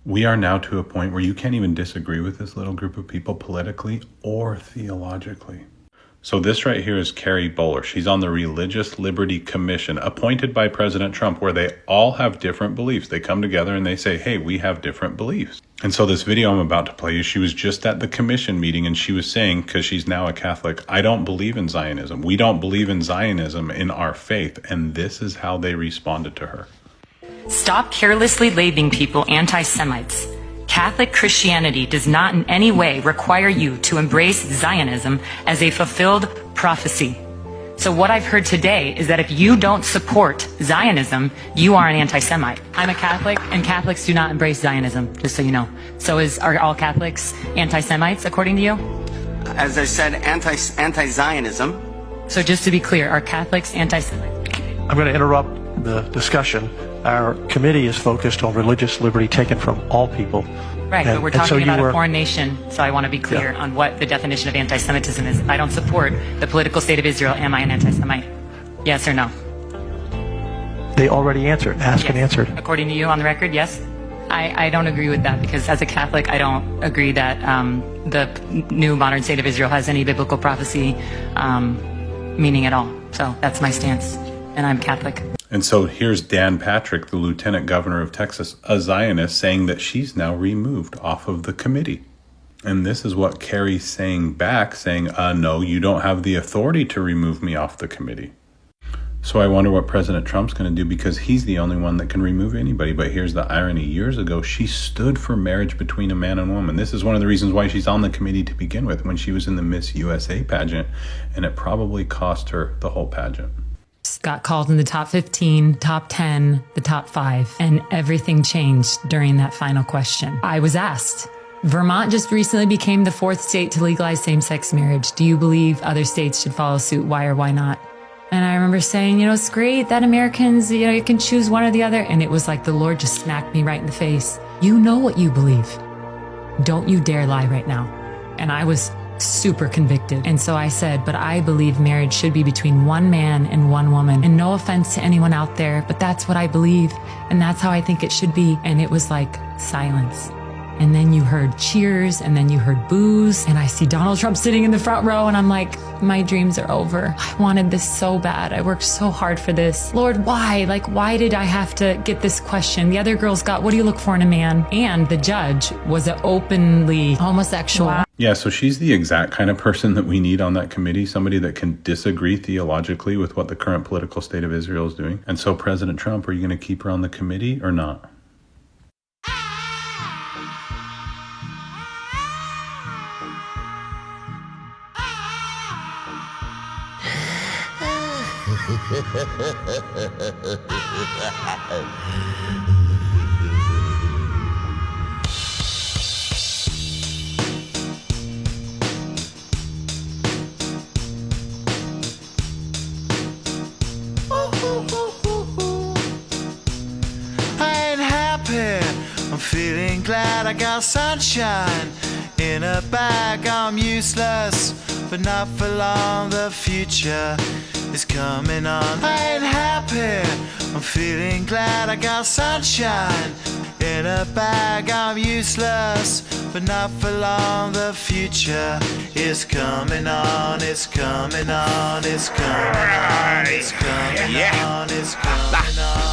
We are now to a point where you can't even disagree with this little group of people politically or theologically. So this right here is Carrie Bowler. She's on the Religious Liberty Commission, appointed by President Trump, where they all have different beliefs. They come together and they say, hey, we have different beliefs. And so this video I'm about to play you, she was just at the commission meeting and she was saying, because she's now a Catholic, I don't believe in Zionism. We don't believe in Zionism in our faith. And this is how they responded to her. Stop carelessly labeling people anti-Semites. Catholic Christianity does not in any way require you to embrace Zionism as a fulfilled prophecy. So what I've heard today is that if you don't support Zionism, you are an anti-Semite. I'm a Catholic, and Catholics do not embrace Zionism, just so you know. So are all Catholics anti-Semites, according to you? As I said, anti-Zionism. So just to be clear, are Catholics anti-Semites? I'm going to interrupt the discussion. Our committee is focused on religious liberty taken from all people. Right, but we're talking about a foreign nation, so I want to be clear on what the definition of anti-Semitism is. I don't support the political state of Israel. Am I an anti-Semite? Yes or no? They already answered. Asked and answered. According to you, on the record, yes? I don't agree with that, because as a Catholic, I don't agree that the new modern state of Israel has any biblical prophecy meaning at all. So that's my stance, and I'm Catholic. And so here's Dan Patrick, the lieutenant governor of Texas, a Zionist, saying that she's now removed off of the committee. And this is what Carrie's saying back, saying, no, you don't have the authority to remove me off the committee. So I wonder what President Trump's going to do, because he's the only one that can remove anybody. But here's the irony. Years ago, she stood for marriage between a man and woman. This is one of the reasons why she's on the committee to begin with, when she was in the Miss USA pageant, and it probably cost her the whole pageant. Got called in the top 15, top 10, the top 5, and everything changed during that final question. I was asked, Vermont just recently became the 4th state to legalize same-sex marriage. Do you believe other states should follow suit? Why or why not? And I remember saying, it's great that Americans, you can choose one or the other. And it was like the Lord just smacked me right in the face. You know what you believe. Don't you dare lie right now. And I was super convicted. And so I said, but I believe marriage should be between one man and one woman. And no offense to anyone out there, but that's what I believe. And that's how I think it should be. And it was like silence. And then you heard cheers, and then you heard boos, and I see Donald Trump sitting in the front row, and I'm like, my dreams are over. I wanted this so bad. I worked so hard for this. Lord, why? Why did I have to get this question? The other girls got, what do you look for in a man? And the judge was an openly homosexual. Wow. Yeah, so she's the exact kind of person that we need on that committee, somebody that can disagree theologically with what the current political state of Israel is doing. And so, President Trump, are you going to keep her on the committee or not? I ain't happy, I'm feeling glad I got sunshine in a bag. I'm useless, but not for long, the future is coming on. I ain't happy, I'm feeling glad I got sunshine in a bag. I'm useless, but not for long, the future is coming on. It's coming on, it's coming on, it's coming on, it's coming on.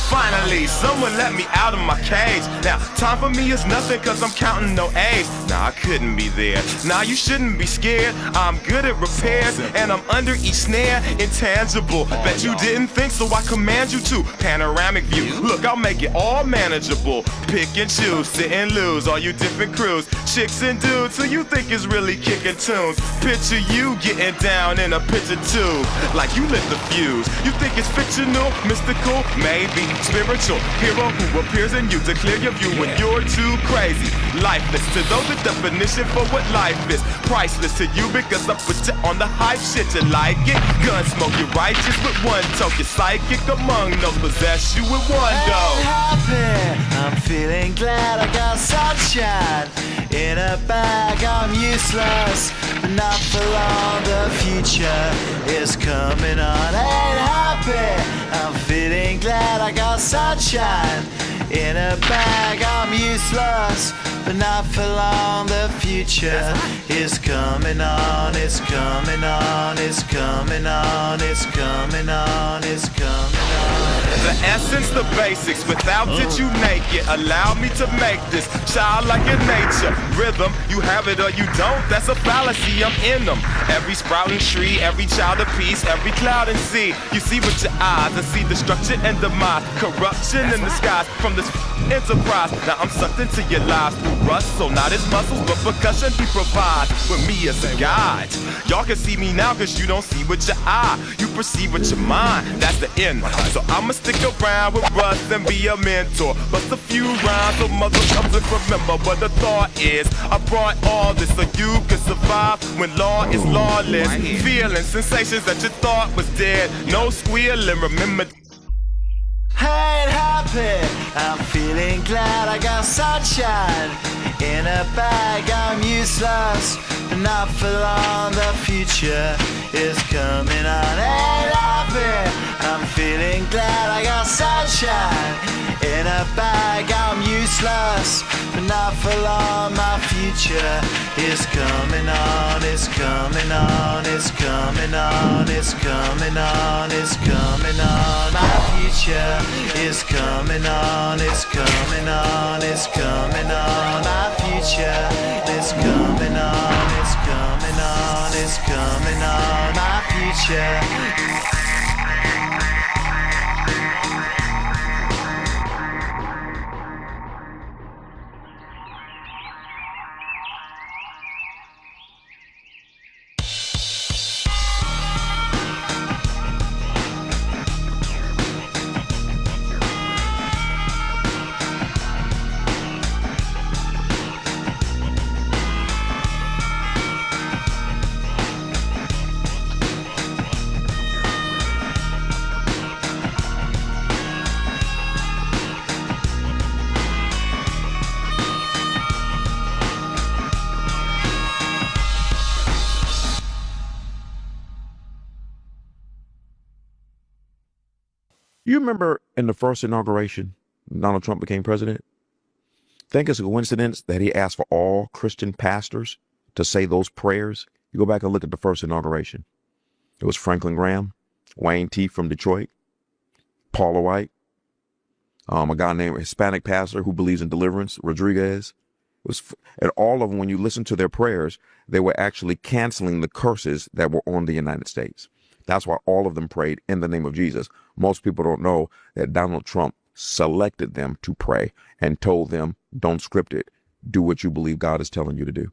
Finally, someone let me out of my cage. Now, time for me is nothing, cause I'm counting no A's. Nah, I couldn't be there. Nah, you shouldn't be scared. I'm good at repairs, and I'm under each snare, intangible. Bet you didn't think, so I command you to. Panoramic view, look, I'll make it all manageable. Pick and choose, sit and lose, all you different crews. Chicks and dudes who you think is really kicking tunes. Picture you getting down in a picture too, like you lit the fuse. You think it's fictional, mystical, maybe spiritual hero who appears in you to clear your view when you're too crazy. Lifeless to those, the definition for what life is. Priceless to you because I put you on the hype shit. You like it? Gun smoke, you're righteous with one toke. You're psychic among those, possess you with one go. I'm happy, I'm feeling glad I got sunshine in a bag. I'm useless, but not for long. The future is coming on. Ain't happy. I'm feeling glad I got sunshine in a bag. I'm useless, but not for long. The future is coming on. It's coming on. It's coming on. It's coming on. It's coming on. The essence, the basics, without it you naked. Allow me to make this childlike in nature. Rhythm, you have it or you don't, that's a fallacy, I'm in them. Every sprouting tree, every child of peace, every cloud and sea. You see with your eyes and see destruction and demise. Corruption in the skies from this enterprise. Now I'm sucked into your lives through rust, so not his muscles, but percussion he provides with me as a guide. Y'all can see me now cause you don't see with your eye. You perceive with your mind, that's the end. So I'ma stick around with Russ and be a mentor. Bust a few rhymes so mother comes to remember. But the thought is, I brought all this so you can survive when law is lawless. Feeling sensations that you thought was dead. No squealing, remember. I ain't happy. I'm feeling glad I got sunshine in a bag. I'm useless, but not for long. The future is coming on. Ain't happy. I'm feeling glad I got sunshine in a bag. I'm useless, but not for long. My future is coming on. It's coming on. It's coming on. It's coming on. It's coming on. My future is coming on. It's coming on. It's coming on. My future is coming on. It's coming on. It's coming on. My future. You remember in the first inauguration, Donald Trump became president? Think it's a coincidence that he asked for all Christian pastors to say those prayers? You go back and look at the first inauguration. It was Franklin Graham, Wayne T. from Detroit, Paula White, a guy named Hispanic pastor who believes in deliverance, Rodriguez. And all of them, when you listen to their prayers, they were actually canceling the curses that were on the United States. That's why all of them prayed in the name of Jesus. Most people don't know that Donald Trump selected them to pray and told them, don't script it. Do what you believe God is telling you to do.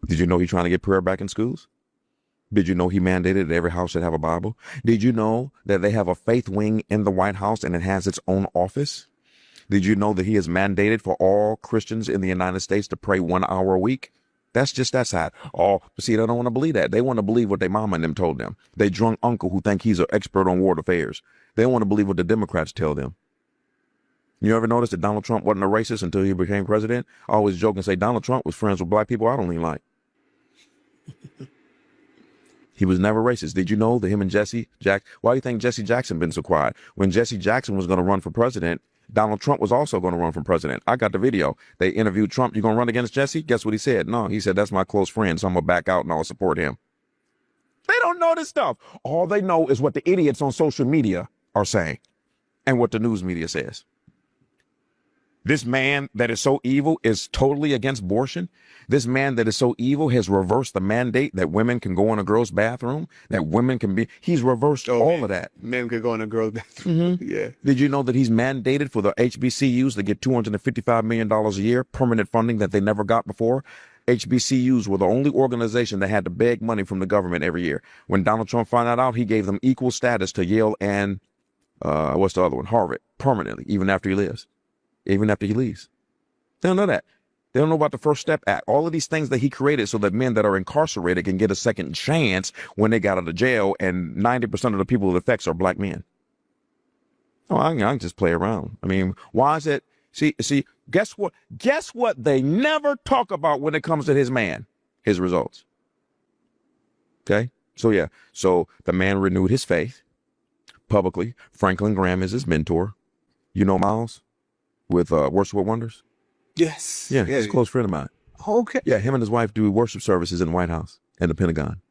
Did you know he's trying to get prayer back in schools? Did you know he mandated that every house should have a Bible? Did you know that they have a faith wing in the White House and it has its own office? Did you know that he has mandated for all Christians in the United States to pray 1 hour a week? That's just that side. Oh, see, they don't want to believe that. They want to believe what their mama and them told them. They drunk uncle who think he's an expert on world affairs. They want to believe what the Democrats tell them. You ever notice that Donald Trump wasn't a racist until he became president? I always joke and say Donald Trump was friends with black people I don't even like. He was never racist. Did you know that him and why do you think Jesse Jackson been so quiet? When Jesse Jackson was going to run for president, Donald Trump was also going to run for president. I got the video. They interviewed Trump. You going to run against Jesse? Guess what he said? No, he said, that's my close friend, so I'm going to back out and I'll support him. They don't know this stuff. All they know is what the idiots on social media are saying and what the news media says. This man that is so evil is totally against abortion. This man that is so evil has reversed the mandate that women can go in a girl's bathroom, that women can be. He's reversed all of that. Men could go in a girl's bathroom. Mm-hmm. Yeah. Did you know that he's mandated for the HBCUs to get $255 million a year, permanent funding that they never got before? HBCUs were the only organization that had to beg money from the government every year. When Donald Trump found that out, he gave them equal status to Yale and what's the other one? Harvard, permanently, even after he leaves. They don't know that. They don't know about the First Step Act. All of these things that he created so that men that are incarcerated can get a second chance when they got out of jail, and 90% of the people it affects are black men. Oh, I can just play around. I mean, why is it? See, guess what? Guess what they never talk about when it comes to his man, his results. Okay? So, yeah. So the man renewed his faith publicly. Franklin Graham is his mentor. You know Miles with Worship with Wonders? Yes. Yeah, he's a close friend of mine. Okay. Yeah, him and his wife do worship services in the White House and the Pentagon.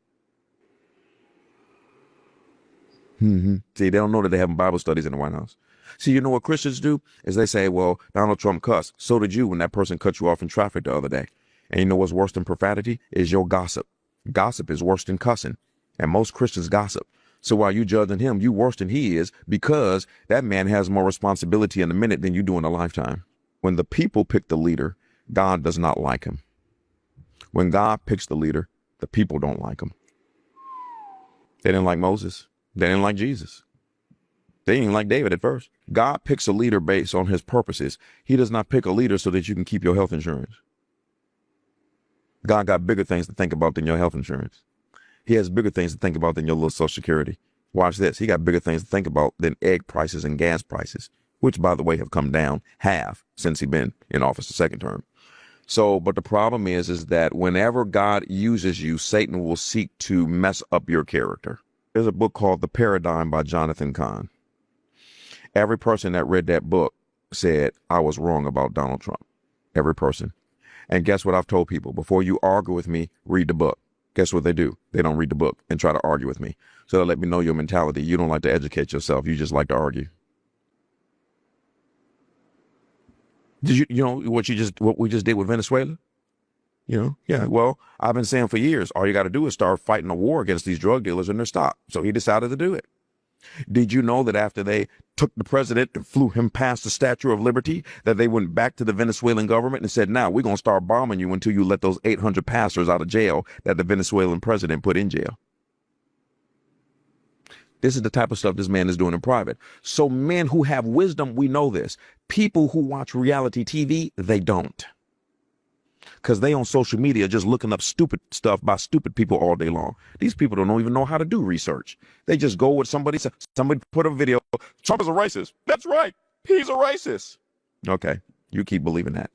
See, they don't know that they have Bible studies in the White House. See, you know what Christians do is they say, well, Donald Trump cussed. So did you when that person cut you off in traffic the other day. And you know what's worse than profanity is your gossip. Gossip is worse than cussing. And most Christians gossip. So while you judging him, you worse than he is because that man has more responsibility in a minute than you do in a lifetime. When the people pick the leader, God does not like him. When God picks the leader, the people don't like him. They didn't like Moses. They didn't like Jesus. They didn't even like David at first. God picks a leader based on his purposes. He does not pick a leader so that you can keep your health insurance. God got bigger things to think about than your health insurance. He has bigger things to think about than your little Social Security. Watch this. He got bigger things to think about than egg prices and gas prices, which, by the way, have come down half since he's been in office the second term. So, but the problem is that whenever God uses you, Satan will seek to mess up your character. There's a book called The Paradigm by Jonathan Cahn. Every person that read that book said, I was wrong about Donald Trump. Every person. And guess what I've told people? Before you argue with me, read the book. Guess what they do? They don't read the book and try to argue with me. So they let me know your mentality. You don't like to educate yourself. You just like to argue. Did you know what we just did with Venezuela? You know, yeah, well, I've been saying for years, all you got to do is start fighting a war against these drug dealers and they're stopped. So he decided to do it. Did you know that after they took the president and flew him past the Statue of Liberty, that they went back to the Venezuelan government and said, now we're going to start bombing you until you let those 800 pastors out of jail that the Venezuelan president put in jail? This is the type of stuff this man is doing in private. So men who have wisdom, we know this. People who watch reality TV, they don't. Because they on social media just looking up stupid stuff by stupid people all day long. These people don't even know how to do research. They just go with somebody put a video. Trump is a racist. That's right. He's a racist. Okay. You keep believing that.